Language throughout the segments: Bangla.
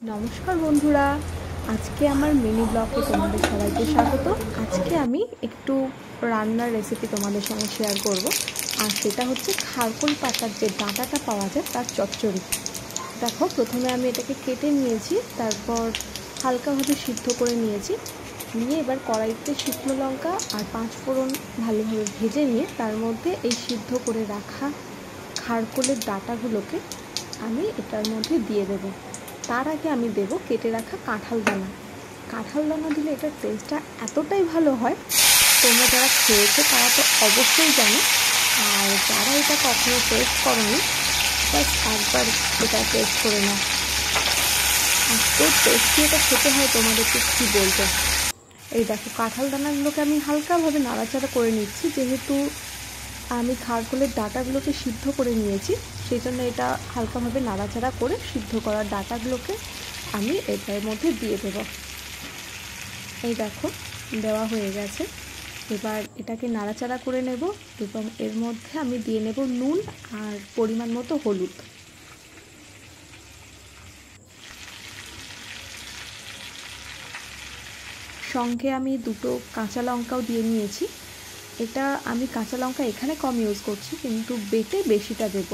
নমস্কার বন্ধুরা, আজকে আমার মিনি ব্লগে তোমাদের সবাইকে স্বাগত। আজকে আমি একটু রান্নার রেসিপি তোমাদের সঙ্গে শেয়ার করব, আর সেটা হচ্ছে খারকোল পাতার যে ডাঁটাটা পাওয়া যায় তার চচ্চড়ি। দেখো, প্রথমে আমি এটাকে কেটে নিয়েছি, তারপর হালকাভাবে সিদ্ধ করে নিয়েছি। নিয়ে এবার কড়াইতে শুকনো লঙ্কা আর 5 ফোড়ন ভালোভাবে ভেজে নিয়ে তার মধ্যে এই সিদ্ধ করে রাখা খারকোলের ডাঁটাগুলোকে আমি এটার মধ্যে দিয়ে দেবো। তার আগে আমি দেবো কেটে রাখা কাঁঠাল দানা। কাঁঠাল দানা দিলে এটার টেস্টটা এতটাই ভালো হয়, তোমরা যারা খেয়েছো তারা তো অবশ্যই জানো, আর যারা এটা কখনো টেস্ট করোনি জাস্ট একবার এটা টেস্ট করে নাও। এত টেস্টি এটা খেতে হয়, তোমাদেরকে কী বলবো। এই দেখো, কাঁঠাল দানাগুলোকে আমি হালকাভাবে নাড়াচাড়া করে নিচ্ছি, যেহেতু আমি খারকোলের ডাঁটাগুলোকে সিদ্ধ করে নিয়েছি, সেই জন্য এটা হালকাভাবে নাড়াচাড়া করে সিদ্ধ করা ডাঁটাগুলোকে আমি এটার মধ্যে দিয়ে দেব। এই দেখো, দেওয়া হয়ে গেছে। এবার এটাকে নাড়াচাড়া করে নেব এবং এর মধ্যে আমি দিয়ে নেব নুন আর পরিমাণ মতো হলুদ। সঙ্গে আমি 2টো কাঁচা লঙ্কাও দিয়ে নিয়েছি। এটা আমি কাঁচা লঙ্কা এখানে কম ইউজ করছি, কিন্তু বেটে বেশিটা দেব।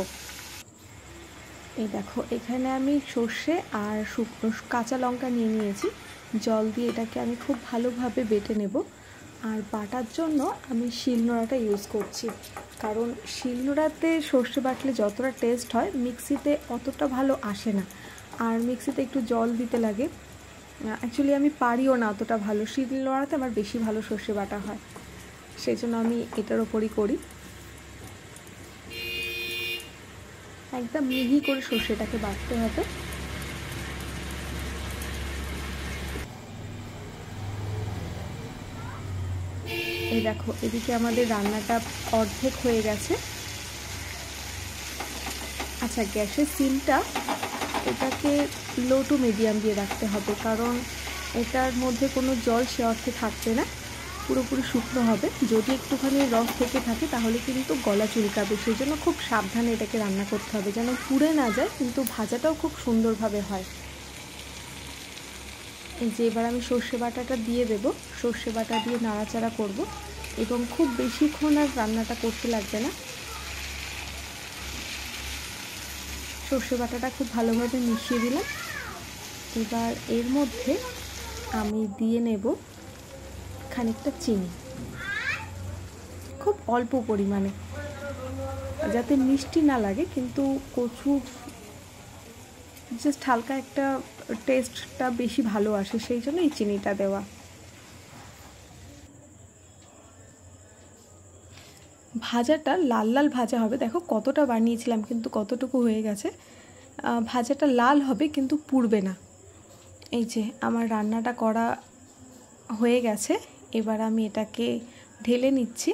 এই দেখো, এখানে আমি সর্ষে আর কাঁচা লঙ্কা নিয়ে নিয়েছি। জল দিয়ে এটাকে আমি খুব ভালোভাবে বেটে নেব। আর বাটার জন্য আমি শিলনোড়াটা ইউজ করছি, কারণ শিলনোড়াতে সর্ষে বাটলে যতটা টেস্ট হয় মিক্সিতে অতটা ভালো আসে না। আর মিক্সিতে একটু জল দিতে লাগে, অ্যাকচুয়ালি আমি পারিও না অতটা ভালো। শিলনোড়াতে আমার বেশি ভালো সর্ষে বাটা হয়, সেই জন্য আমি এটার ওপরই করি। একদম মিহি করে সর্ষেটাকে বাটতে হবে। এই দেখো, এদিকে আমাদের রান্নাটা অর্ধেক হয়ে গেছে। আচ্ছা, গ্যাসের সিমটা এটাকে লো টু মিডিয়াম দিয়ে রাখতে হবে, কারণ এটার মধ্যে কোনো জল সে অর্থে থাকবে না, পুরোপুরি শুকনো হবে। যদি একটুখানি রস থেকে থাকে তাহলে কিন্তু গলা চুলকাবে, সেই জন্য খুব সাবধানে এটাকে রান্না করতে হবে, যেন পুড়ে না যায়, কিন্তু ভাজাটাও খুব সুন্দরভাবে হয়। এই যে, এবার আমি সর্ষে বাটাটা দিয়ে দেব। সর্ষে বাটা দিয়ে নাড়াচাড়া করব, এবং খুব বেশিক্ষণ আর রান্নাটা করতে লাগবে না। সর্ষে বাটাটা খুব ভালোভাবে মিশিয়ে দিলাম। এবার এর মধ্যে আমি দিয়ে নেব খানিকটা চিনি, খুব অল্প পরিমাণে, যাতে মিষ্টি না লাগে, কিন্তু কচু জাস্ট হালকা একটা টেস্টটা বেশি ভালো আসে, সেই জন্য এই চিনিটা দেওয়া। ভাজাটা লাল লাল ভাজা হবে। দেখো, কতটা বানিয়েছিলাম কিন্তু কতটুকু হয়ে গেছে। ভাজাটা লাল হবে কিন্তু পুড়বে না। এই যে, আমার রান্নাটা করা হয়ে গেছে। এবার আমি এটাকে ঢেলে নিচ্ছি।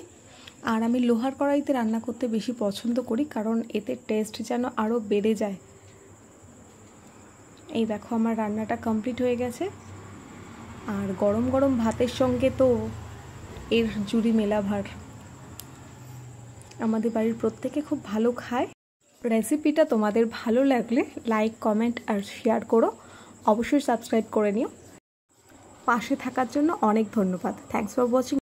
আর আমি লোহার কড়াইতে রান্না করতে বেশি পছন্দ করি, কারণ এতে টেস্ট যেন আরও বেড়ে যায়। এই দেখো, আমার রান্নাটা কমপ্লিট হয়ে গেছে। আর গরম গরম ভাতের সঙ্গে তো এর জুড়ি মেলা ভার। আমাদের বাড়ির প্রত্যেকে খুব ভালো খায়। রেসিপিটা তোমাদের ভালো লাগলে লাইক, কমেন্ট আর শেয়ার করো। অবশ্যই সাবস্ক্রাইব করে নিও। পাশে থাকার জন্য অনেক ধন্যবাদ। Thanks for watching.